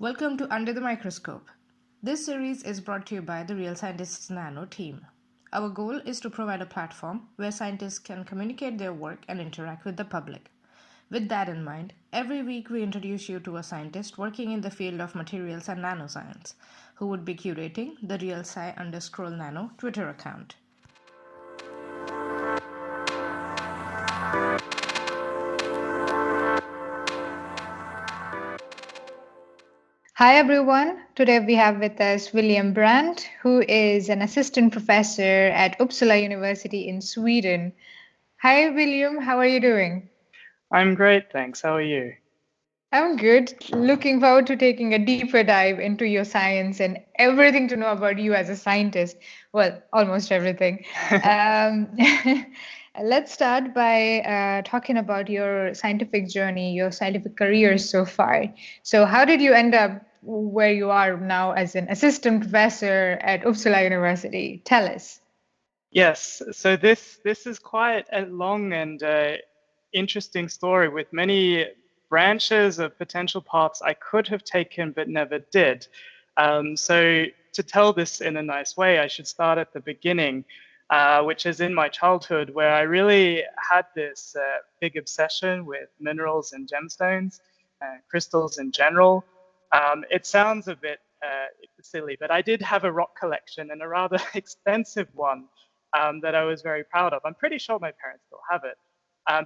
Welcome to Under the Microscope. This series is brought to you by the Real Scientists Nano team. Our goal is to provide a platform where scientists can communicate their work and interact with the public. With that in mind, every week we introduce you to a scientist working in the field of materials and nanoscience, who would be curating the RealSci_Nano Twitter account. Hi everyone. Today we have with us William Brant, who is an assistant professor at Uppsala University in Sweden. Hi William, how are you doing? I'm great, thanks. How are you? I'm good. Looking forward to taking a deeper dive into your science and everything to know about you as a scientist. Well, almost everything. Um, let's start by talking about your scientific journey, your scientific career so far. So, how did you end up where you are now as an assistant professor at Uppsala University? Tell us. Yes, so this is quite a long and interesting story with many branches of potential paths I could have taken but never did. So to tell this in a nice way, I should start at the beginning, which is in my childhood, where I really had this big obsession with minerals and gemstones, crystals in general. It sounds a bit silly, but I did have a rock collection, and a rather expensive one. That I was very proud of. I'm pretty sure my parents still have it.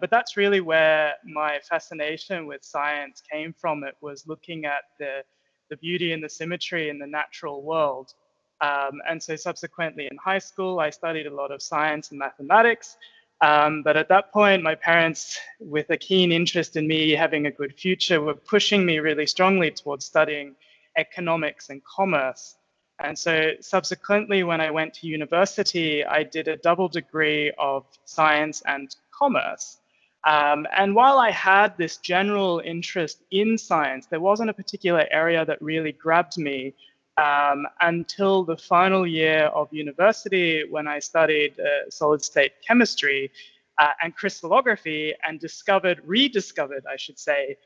But that's really where my fascination with science came from. It was looking at the beauty and the symmetry in the natural world. And so subsequently in high school, I studied a lot of science and mathematics. But at that point, my parents, with a keen interest in me having a good future, were pushing me really strongly towards studying economics and commerce. And so subsequently, when I went to university, I did a double degree of science and commerce. And while I had this general interest in science, there wasn't a particular area that really grabbed me until the final year of university, when I studied solid state chemistry and crystallography, and rediscovered, I should say,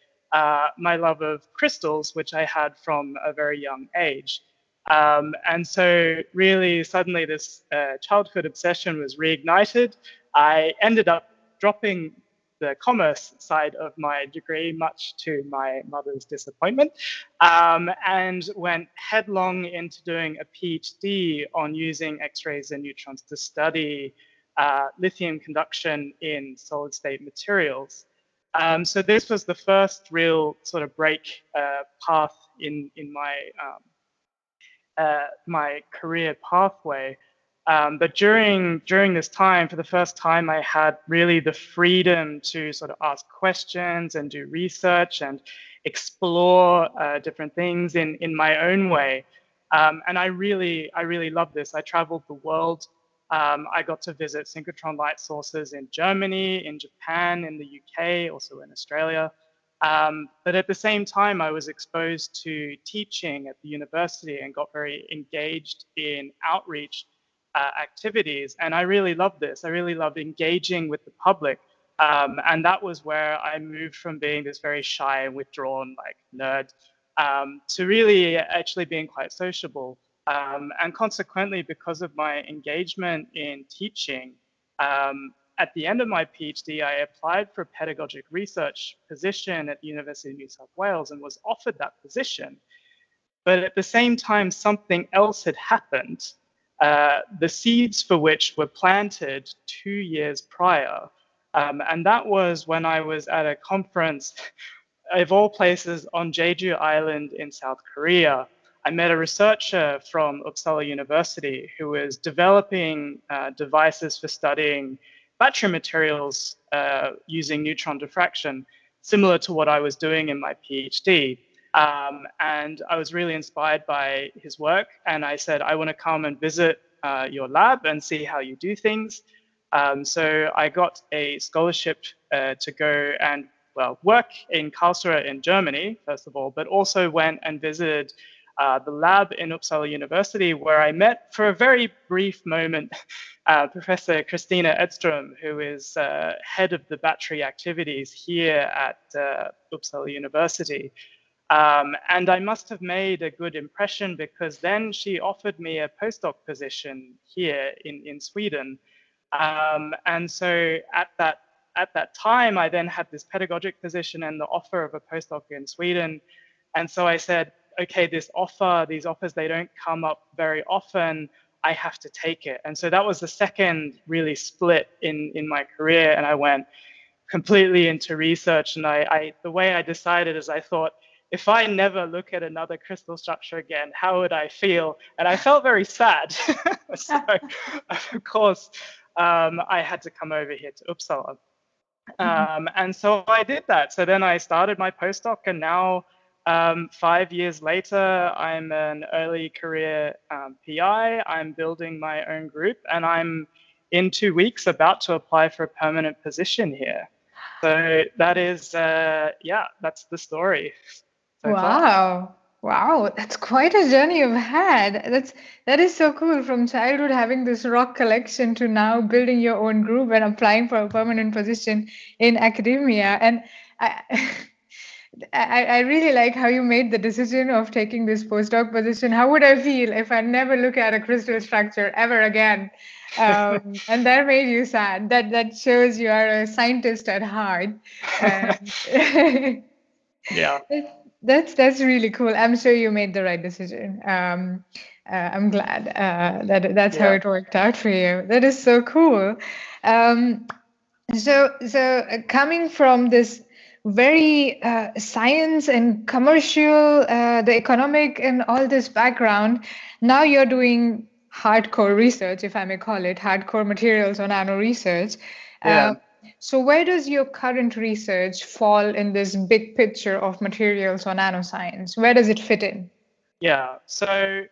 my love of crystals, which I had from a very young age. And so really suddenly this childhood obsession was reignited. I ended up dropping the commerce side of my degree, much to my mother's disappointment, and went headlong into doing a PhD on using X-rays and neutrons to study lithium conduction in solid state materials. So this was the first real sort of break path in my career pathway. But during this time, for the first time, I had really the freedom to sort of ask questions and do research and explore different things in my own way. And I really loved this. I traveled the world. I got to visit synchrotron light sources in Germany, in Japan, in the UK, also in Australia. But at the same time, I was exposed to teaching at the university and got very engaged in outreach activities. And I really loved this. I really loved engaging with the public. And that was where I moved from being this very shy and withdrawn like nerd to really actually being quite sociable. And consequently, because of my engagement in teaching, at the end of my PhD, I applied for a pedagogic research position at the University of New South Wales and was offered that position. But at the same time, something else had happened, the seeds for which were planted 2 years prior. And that was when I was at a conference, of all places, on Jeju Island in South Korea. I met a researcher from Uppsala University who was developing devices for studying battery materials using neutron diffraction, similar to what I was doing in my PhD. And I was really inspired by his work. And I said, I want to come and visit your lab and see how you do things. So I got a scholarship to go and work in Karlsruhe in Germany, first of all, but also went and visited the lab in Uppsala University, where I met for a very brief moment Professor Christina Edström, who is head of the battery activities here at Uppsala University. And I must have made a good impression, because then she offered me a postdoc position here in Sweden. And so at that time, I then had this pedagogic position and the offer of a postdoc in Sweden. And so I said, okay, these offers, they don't come up very often. I have to take it. And so that was the second really split in my career. And I went completely into research. And the way I decided is I thought, if I never look at another crystal structure again, how would I feel? And I felt very sad. So, of course, I had to come over here to Uppsala. And so I did that. So then I started my postdoc, and now 5 years later, I'm an early career PI. I'm building my own group, and I'm in 2 weeks about to apply for a permanent position here. So that is, that's the story so far. Wow. Wow, that's quite a journey you've had. That is so cool. From childhood having this rock collection to now building your own group and applying for a permanent position in academia. And I I really like how you made the decision of taking this postdoc position. How would I feel if I never look at a crystal structure ever again? And that made you sad. That shows you are a scientist at heart. And Yeah. That's really cool. I'm sure you made the right decision. I'm glad that's how Yeah. it worked out for you. That is so cool. Um, coming from this very science and commercial, the economic and all this background, now you're doing hardcore research, if I may call it, hardcore materials on nano research. Yeah. So where does your current research fall in this big picture of materials or nanoscience? Where does it fit in? Yeah, so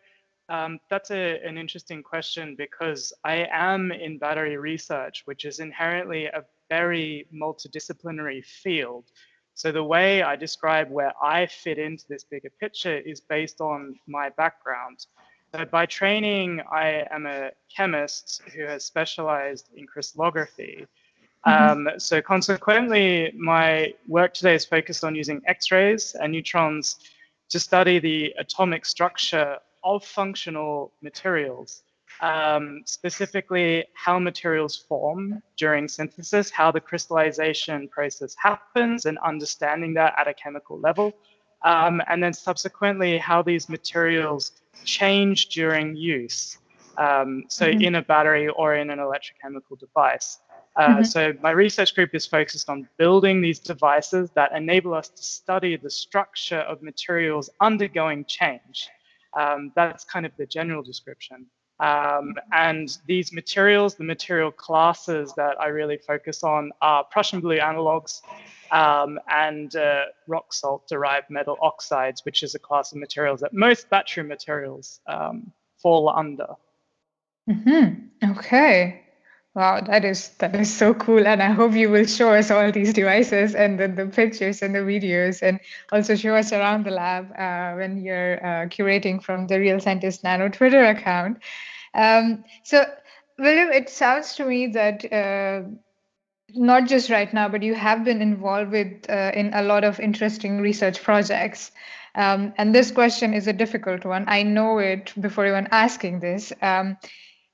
that's an interesting question, because I am in battery research, which is inherently a very multidisciplinary field. So the way I describe where I fit into this bigger picture is based on my background. So by training, I am a chemist who has specialized in crystallography. So consequently, my work today is focused on using X-rays and neutrons to study the atomic structure of functional materials, specifically how materials form during synthesis, how the crystallization process happens, and understanding that at a chemical level, and then subsequently how these materials change during use, so in a battery or in an electrochemical device. So my research group is focused on building these devices that enable us to study the structure of materials undergoing change. That's kind of the general description. And these materials, the material classes that I really focus on, are Prussian blue analogs and rock salt derived metal oxides, which is a class of materials that most battery materials fall under. Okay. Wow, that is so cool. And I hope you will show us all these devices and the pictures and the videos, and also show us around the lab when you're curating from the Real Scientist Nano Twitter account. So, William, it sounds to me that not just right now, but you have been involved with in a lot of interesting research projects. And this question is a difficult one. I know it before even asking this.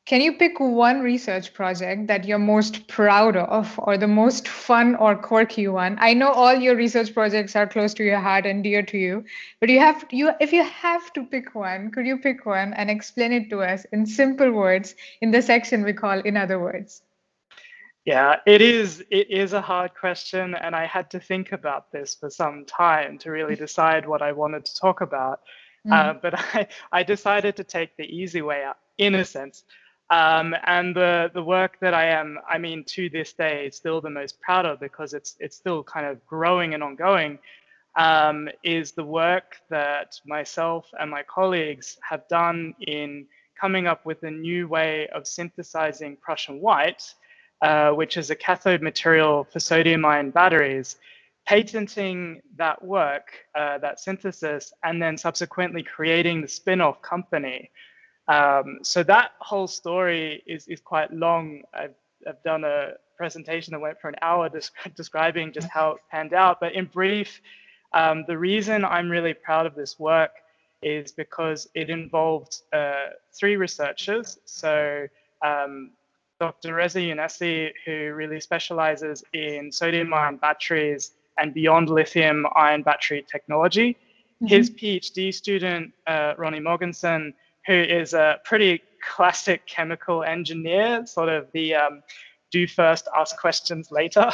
Can you pick one research project that you're most proud of, or the most fun or quirky one? I know all your research projects are close to your heart and dear to you, but if you have to pick one, could you pick one and explain it to us in simple words in the section we call In Other Words? Yeah, it is a hard question, and I had to think about this for some time to really decide what I wanted to talk about. But I decided to take the easy way out, in a sense. And the work that I mean, to this day, still the most proud of, because it's still kind of growing and ongoing, is the work that myself and my colleagues have done in coming up with a new way of synthesizing Prussian white, which is a cathode material for sodium-ion batteries, patenting that work, that synthesis, and then subsequently creating the spin-off company. So that whole story is quite long. I've done a presentation that went for an hour describing just how it panned out. But in brief, The reason I'm really proud of this work is because it involved 3 researchers. So Dr. Reza Younesi, who really specializes in sodium-ion batteries and beyond lithium-ion battery technology. His PhD student, Ronnie Morgensen, who is a pretty classic chemical engineer, sort of the do first, ask questions later.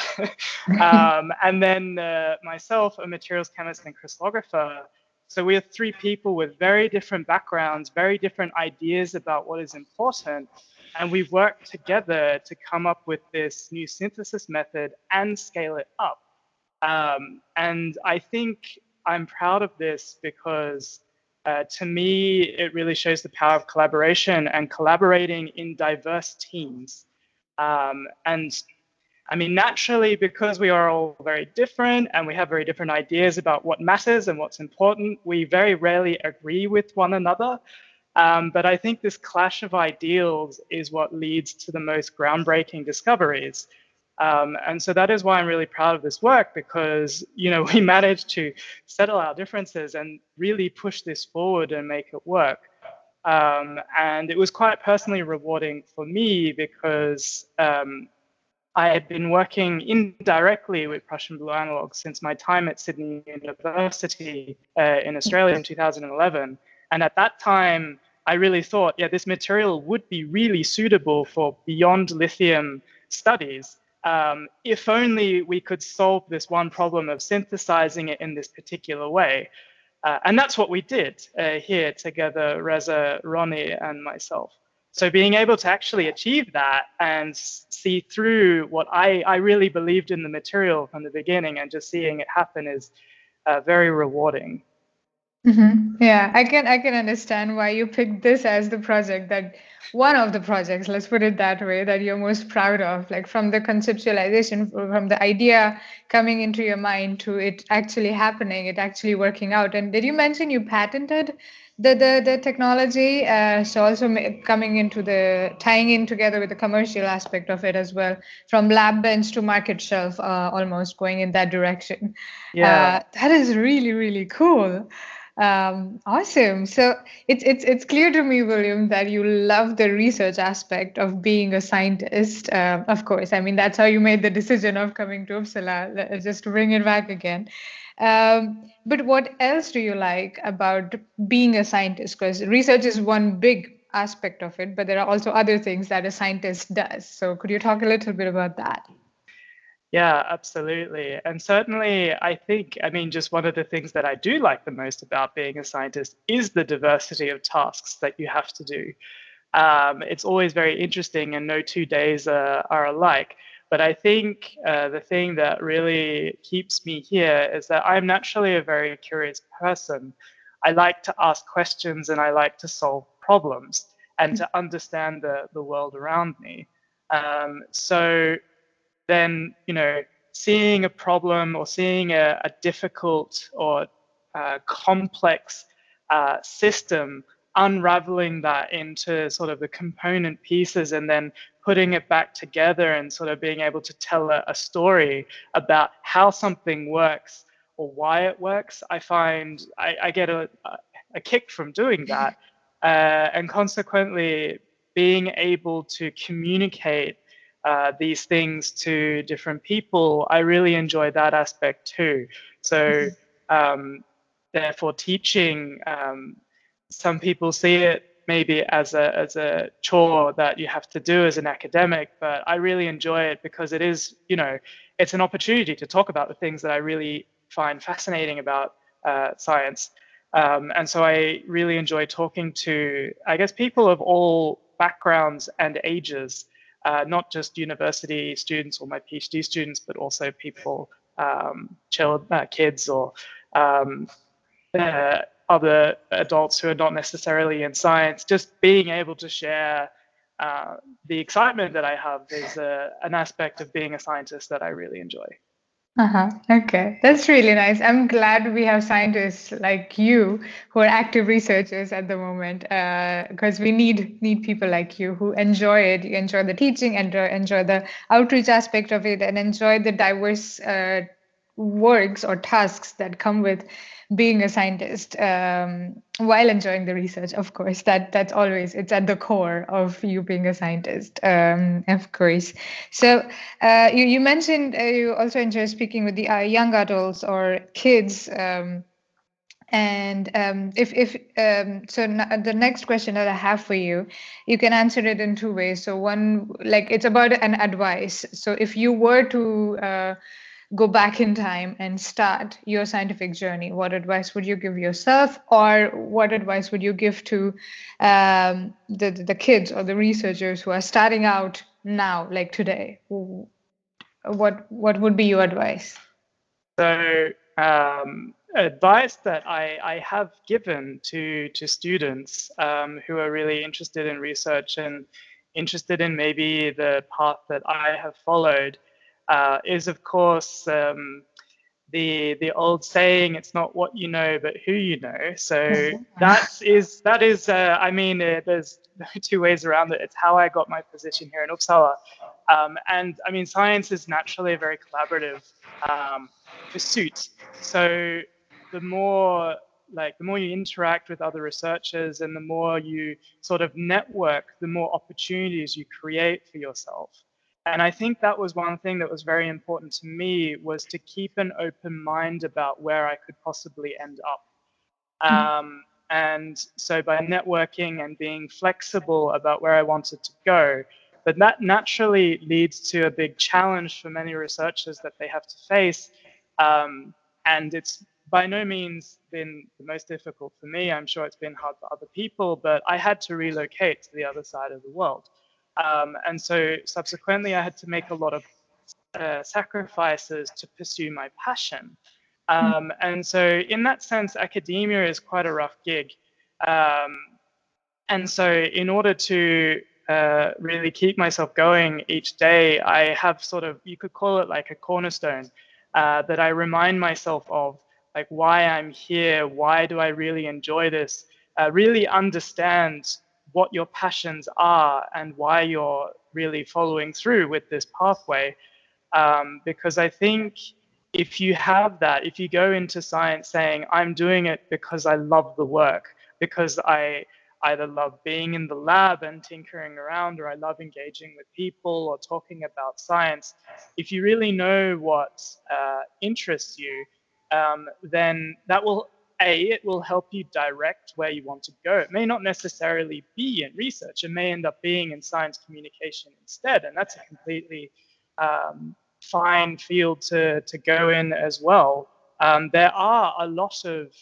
And then myself, a materials chemist and crystallographer. So we are 3 people with very different backgrounds, very different ideas about what is important. And we worked together to come up with this new synthesis method and scale it up. And I think I'm proud of this because to me, it really shows the power of collaboration and collaborating in diverse teams. And I mean, naturally, because we are all very different and we have very different ideas about what matters and what's important, we very rarely agree with one another. But I think this clash of ideals is what leads to the most groundbreaking discoveries. And so that is why I'm really proud of this work, because, you know, we managed to settle our differences and really push this forward and make it work. And it was quite personally rewarding for me because I had been working indirectly with Prussian blue analogs since my time at Sydney University in Australia in 2011. And at that time, I really thought, yeah, this material would be really suitable for beyond lithium studies. If only we could solve this one problem of synthesizing it in this particular way. And that's what we did here together, Reza, Ronnie, and myself. So being able to actually achieve that and see through what I really believed in the material from the beginning and just seeing it happen is very rewarding. Yeah, I can understand why you picked this as the project that one of the projects, let's put it that way, that you're most proud of, like from the conceptualization, from the idea coming into your mind to it actually happening, it actually working out. And did you mention you patented the technology? So also coming into the tying in together with the commercial aspect of it as well, from lab bench to market shelf, almost going in that direction. Yeah. That is really, really cool. Awesome. So it's clear to me, William, that you love the research aspect of being a scientist. Of course, I mean that's how you made the decision of coming to Uppsala. Just to bring it back again. But what else do you like about being a scientist? Because research is one big aspect of it, but there are also other things that a scientist does. So could you talk a little bit about that? Yeah, absolutely. And certainly, I think, I mean, just one of the things that I do like the most about being a scientist is the diversity of tasks that you have to do. It's always very interesting, and no 2 days are alike. But I think the thing that really keeps me here is that I'm naturally a very curious person. I like to ask questions and I like to solve problems and to understand the world around me. So then, you know, seeing a problem or seeing a difficult or complex system, unraveling that into sort of the component pieces and then putting it back together and sort of being able to tell a story about how something works or why it works, I find I get a kick from doing that. And consequently, being able to communicate these things to different people, I really enjoy that aspect too. So therefore teaching, some people see it maybe as a chore that you have to do as an academic, but I really enjoy it because it is, you know, it's an opportunity to talk about the things that I really find fascinating about science. And so I really enjoy talking to, I guess, people of all backgrounds and ages, not just university students or my PhD students, but also people, kids or other adults who are not necessarily in science. Just being able to share the excitement that I have is an aspect of being a scientist that I really enjoy. Okay, that's really nice. I'm glad we have scientists like you who are active researchers at the moment, because we need people like you who enjoy it, you enjoy the teaching, enjoy the outreach aspect of it, and enjoy the diverse works or tasks that come with being a scientist, while enjoying the research, of course. That's always, it's at the core of you being a scientist, of course. So you mentioned you also enjoy speaking with the young adults or kids. And if so, the next question that I have for you, you can answer it in two ways. So one, like, it's about an advice. So if you were to go back in time and start your scientific journey, what advice would you give yourself, or what advice would you give to the kids or the researchers who are starting out now, like today? What would be your advice? So advice that I have given to students who are really interested in research and interested in maybe the path that I have followed is, of course, the old saying, it's not what you know but who you know. So that is I mean, there's no two ways around it. It's how I got my position here in Uppsala. And I mean, science is naturally a very collaborative pursuit. So the more you interact with other researchers and the more you sort of network, the more opportunities you create for yourself. And I think that was one thing that was very important to me, was to keep an open mind about where I could possibly end up. And so by networking and being flexible about where I wanted to go, but that naturally leads to a big challenge for many researchers that they have to face. And it's by no means been the most difficult for me. I'm sure it's been hard for other people, but I had to relocate to the other side of the world. And so subsequently, I had to make a lot of sacrifices to pursue my passion. And so in that sense, academia is quite a rough gig. And so in order to really keep myself going each day, I have sort of, you could call it like a cornerstone that I remind myself of, like why I'm here, why do I really enjoy this, really understand what your passions are and why you're really following through with this pathway. Because I think if you have that, if you go into science saying, I'm doing it because I love the work, because I either love being in the lab and tinkering around, or I love engaging with people or talking about science, if you really know what interests you, then that will, it will help you direct where you want to go. It may not necessarily be in research. It may end up being in science communication instead, and that's a completely fine field to go in as well. There are a lot of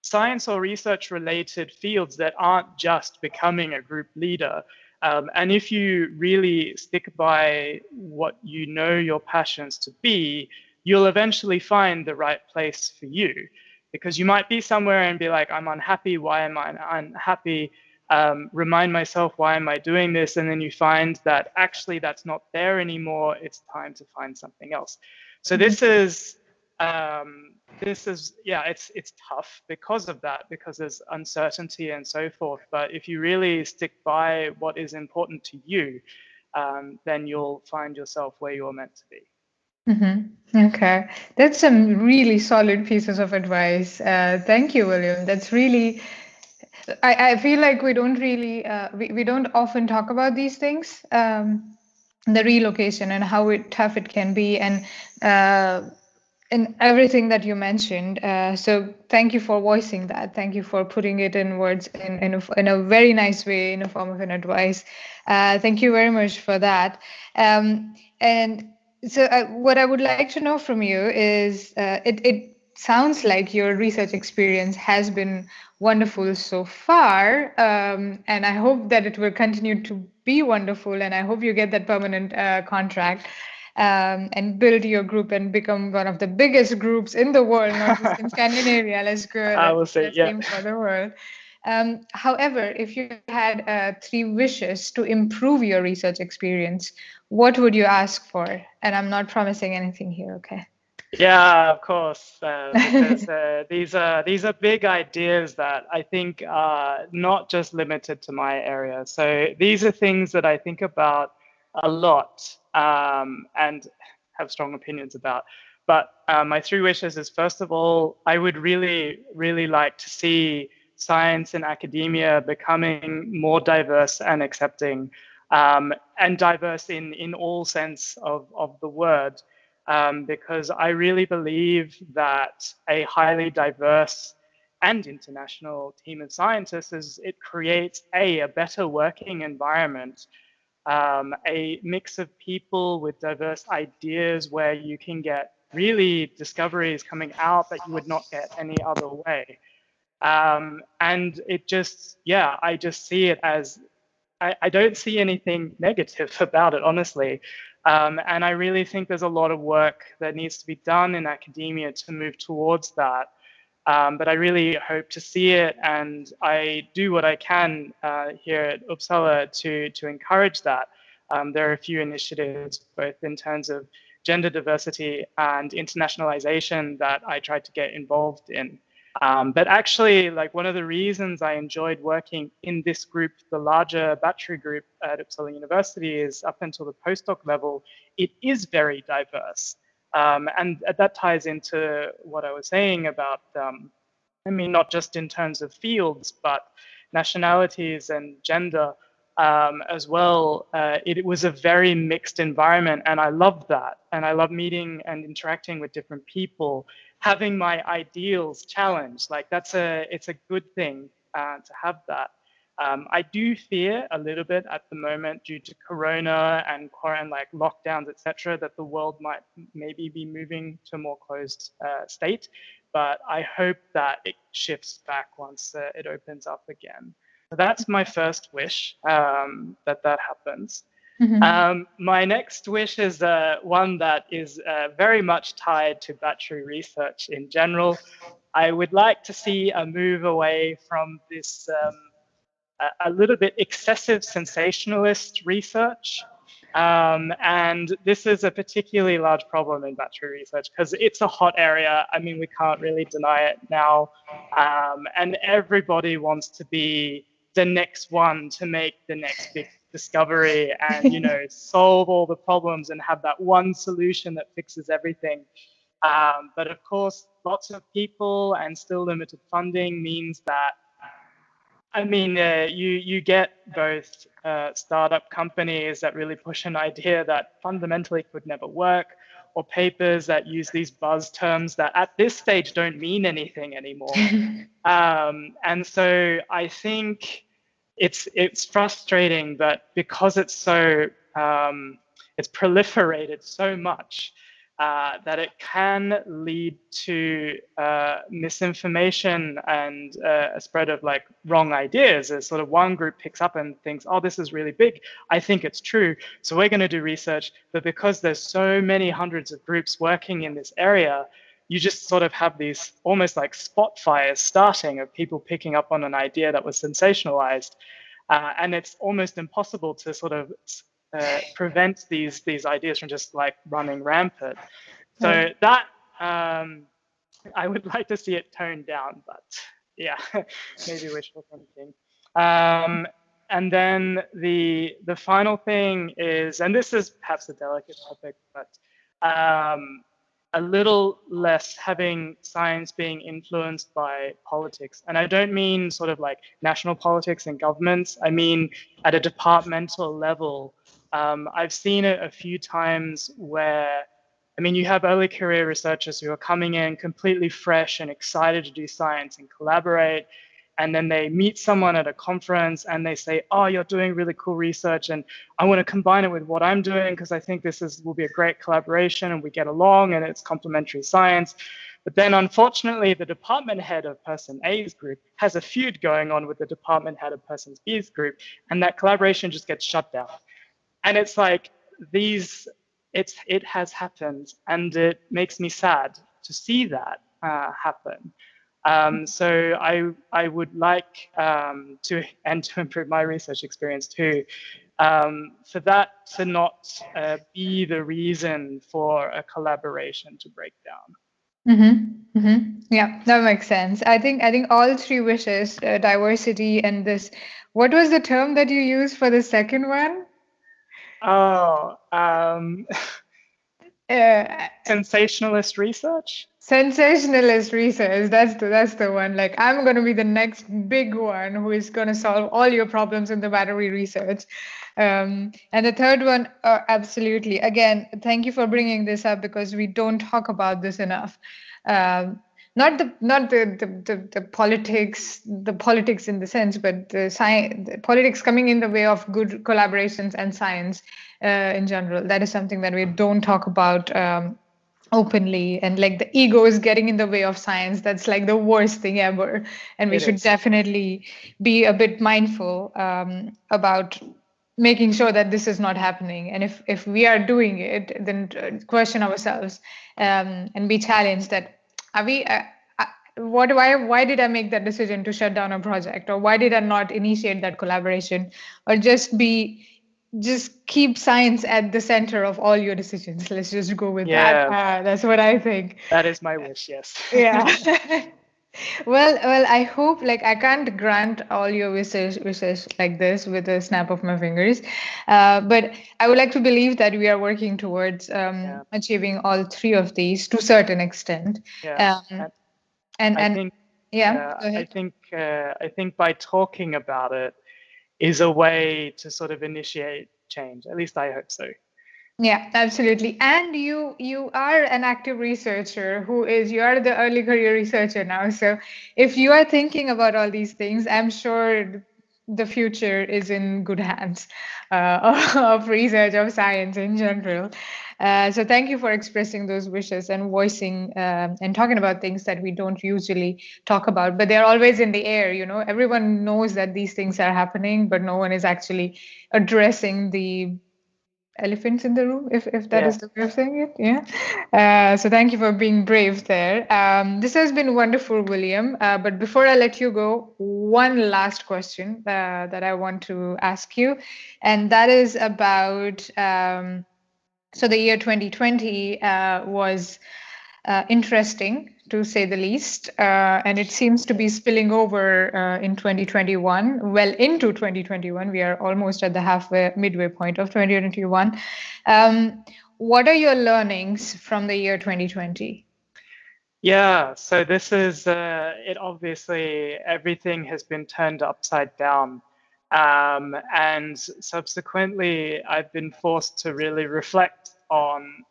science or research related fields that aren't just becoming a group leader. And if you really stick by what you know your passions to be, you'll eventually find the right place for you. Because you might be somewhere and be like, I'm unhappy, why am I unhappy? Remind myself, why am I doing this? And then you find that actually that's not there anymore. It's time to find something else. So this is, yeah, it's tough because of that, because there's uncertainty and so forth. But if you really stick by what is important to you, then you'll find yourself where you're meant to be. Okay, that's some really solid pieces of advice. Thank you, William. That's really, I feel like we don't really, we don't often talk about these things, the relocation and how tough it can be, and everything that you mentioned. So thank you for voicing that. Thank you for putting it in words in a very nice way, in a form of an advice. Thank you very much for that. And so what I would like to know from you is, it sounds like your research experience has been wonderful so far, and I hope that it will continue to be wonderful, and I hope you get that permanent contract, and build your group and become one of the biggest groups in the world, not just in Scandinavia. Let's go. I will say, let's yeah. aim for the world. However, if you had 3 wishes to improve your research experience, what would you ask for? And I'm not promising anything here, okay? Yeah, of course, because these are big ideas that I think are not just limited to my area. So these are things that I think about a lot and have strong opinions about. But my three wishes is, first of all, I would really, really like to see science and academia becoming more diverse and accepting, and diverse in all sense of the word, because I really believe that a highly diverse and international team of scientists it creates a better working environment, a mix of people with diverse ideas where you can get really discoveries coming out that you would not get any other way. And it just, yeah, I just see it as, I don't see anything negative about it, honestly. And I really think there's a lot of work that needs to be done in academia to move towards that. But I really hope to see it, and I do what I can here at Uppsala to encourage that. There are a few initiatives, both in terms of gender diversity and internationalization, that I tried to get involved in. But actually, like, one of the reasons I enjoyed working in this group, the larger battery group at Uppsala University, is up until the postdoc level, it is very diverse. And that ties into what I was saying about, I mean, not just in terms of fields, but nationalities and gender as well. It was a very mixed environment, and I loved that. And I love meeting and interacting with different people, having my ideals challenged. Like, it's a good thing to have that. I do fear a little bit at the moment, due to Corona and like lockdowns, etc., that the world might maybe be moving to a more closed state. But I hope that it shifts back once it opens up again. So that's my first wish, that happens. My next wish is one that is very much tied to battery research in general. I would like to see a move away from this a little bit excessive sensationalist research. And this is a particularly large problem in battery research because it's a hot area. I mean, we can't really deny it now. And everybody wants to be the next one to make the next big discovery and, you know, solve all the problems and have that one solution that fixes everything. But of course, lots of people and still limited funding means that, I mean, you get both startup companies that really push an idea that fundamentally could never work, or papers that use these buzz terms that at this stage don't mean anything anymore. And so I think it's frustrating, but because it's so it's proliferated so much, that it can lead to misinformation and a spread of like wrong ideas. As sort of one group picks up and thinks, oh, this is really big, I think it's true, so we're going to do research. But because there's so many hundreds of groups working in this area, you just sort of have these almost like spot fires starting of people picking up on an idea that was sensationalized. And it's almost impossible to sort of prevent these ideas from just like running rampant. So that I would like to see it toned down, but yeah, maybe wishful thinking. And then the final thing is, and this is perhaps a delicate topic, but a little less having science being influenced by politics. And I don't mean sort of like national politics and governments. I mean at a departmental level. I've seen it a few times where, I mean, you have early career researchers who are coming in completely fresh and excited to do science and collaborate. And then they meet someone at a conference and they say, oh, you're doing really cool research and I want to combine it with what I'm doing because I think will be a great collaboration and we get along and it's complementary science. But then unfortunately, the department head of person A's group has a feud going on with the department head of person B's group, and that collaboration just gets shut down. And it's like it has happened, and it makes me sad to see that happen. So I would like to improve my research experience too, for that to not be the reason for a collaboration to break down. Yeah, that makes sense. I think all three wishes, diversity and this. What was the term that you used for the second one? Oh, Sensationalist research? Sensationalist research, that's the one. Like, I'm gonna be the next big one who is gonna solve all your problems in the battery research. And the third one, absolutely. Again, thank you for bringing this up because we don't talk about this enough. Not the politics in the sense, but the politics coming in the way of good collaborations and science in general. That is something that we don't talk about. Openly, and like the ego is getting in the way of science. That's like the worst thing ever, and we It should is. definitely be a bit mindful about making sure that this is not happening. And if we are doing it, then question ourselves and be challenged that are we what why did I make that decision to shut down a project, or why did I not initiate that collaboration, or just keep science at the center of all your decisions. Let's just go with that. Yeah, That's what I think. that is my wish, yes. Yeah. Well, I hope, like, I can't grant all your wishes like this with a snap of my fingers, but I would like to believe that we are working towards Yeah, achieving all three of these to a certain extent. yeah. Um, And I and think, yeah, yeah, go ahead. I think by talking about it is a way to sort of initiate change. At least I hope so. Yeah, absolutely. And you are an active researcher you are the early career researcher now. So if you are thinking about all these things, I'm sure the future is in good hands of research, of science in general. So thank you for expressing those wishes and voicing and talking about things that we don't usually talk about, but they're always in the air. Everyone knows that these things are happening, but no one is actually addressing the elephants in the room, if that Yeah. is the way of saying it. Yeah. So thank you for being brave there. This has been wonderful, William. But before I let you go, one last question that I want to ask you, and that is about so the year 2020 was interesting to say the least, and it seems to be spilling over in 2021, well into 2021. We are almost at the midway point of 2021. What are your learnings from the year 2020? Yeah, so this is it. Obviously, everything has been turned upside down. And subsequently, I've been forced to really reflect on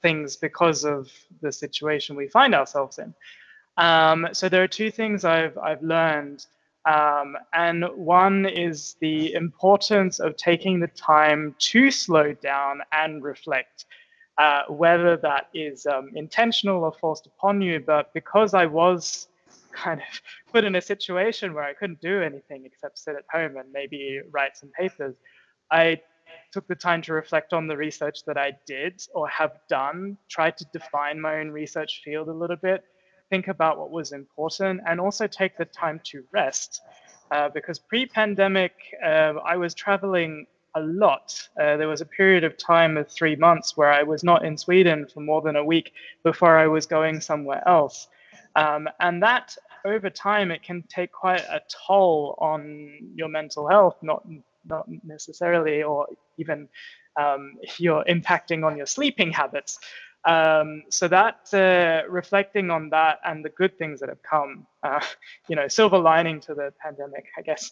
things because of the situation we find ourselves in. So there are two things I've learned, and one is the importance of taking the time to slow down and reflect, whether that is intentional or forced upon you. But because I was kind of put in a situation where I couldn't do anything except sit at home and maybe write some papers, I took the time to reflect on the research that I did or have done, tried to define my own research field a little bit, think about what was important, and also take the time to rest. Because pre-pandemic, I was traveling a lot. There was a period of time of 3 months where I was not in Sweden for more than a week before I was going somewhere else. And that over time, it can take quite a toll on your mental health, not necessarily, or even you're impacting on your sleeping habits. So that reflecting on that and the good things that have come, silver lining to the pandemic, I guess.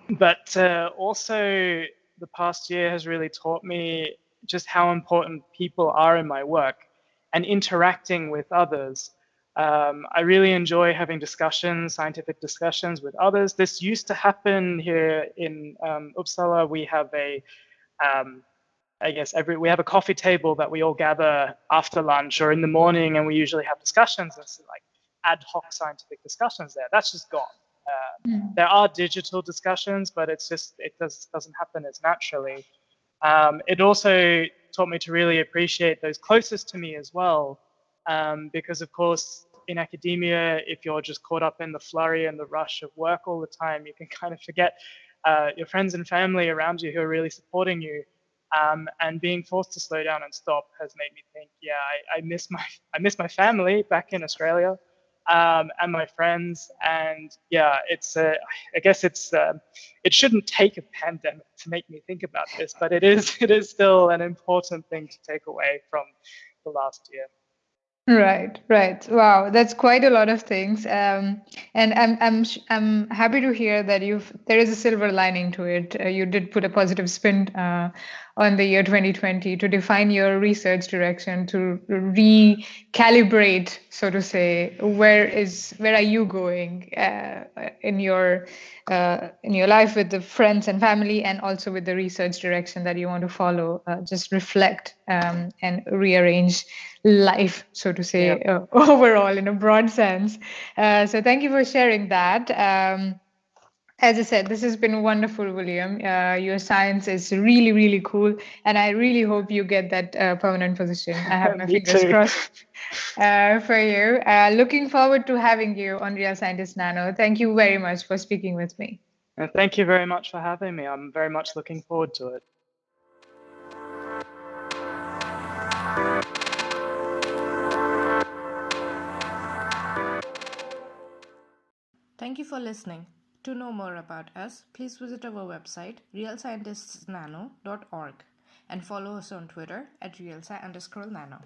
But also the past year has really taught me just how important people are in my work and interacting with others. I really enjoy having scientific discussions with others. This used to happen here in Uppsala. We have we have a coffee table that we all gather after lunch or in the morning, and we usually have discussions and like ad hoc scientific discussions there. That's just gone. There are digital discussions, but it doesn't happen as naturally. It also taught me to really appreciate those closest to me as well, because of course in academia, if you're just caught up in the flurry and the rush of work all the time, you can kind of forget your friends and family around you who are really supporting you. And being forced to slow down and stop has made me think, yeah, I miss my family back in Australia. and my friends. And yeah, I guess it shouldn't take a pandemic to make me think about this, but it is still an important thing to take away from the last year. Right, right. Wow, that's quite a lot of things. And I'm happy to hear that there is a silver lining to it. You did put a positive spin on the year 2020 to define your research direction, to recalibrate, so to say, where are you going in your life with the friends and family, and also with the research direction that you want to follow. Just reflect and rearrange life, so to say, Yeah. overall in a broad sense. So thank you for sharing that. As I said, this has been wonderful, William. Your science is really, really cool, and I really hope you get that permanent position. I have my Me fingers too. crossed for you. Looking forward to having you on Real Scientist Nano. Thank you very much for speaking with me. And thank you very much for having me. I'm very much looking forward to it. Thank you for listening. To know more about us, please visit our website realscientistsnano.org and follow us on Twitter at realsci_nano.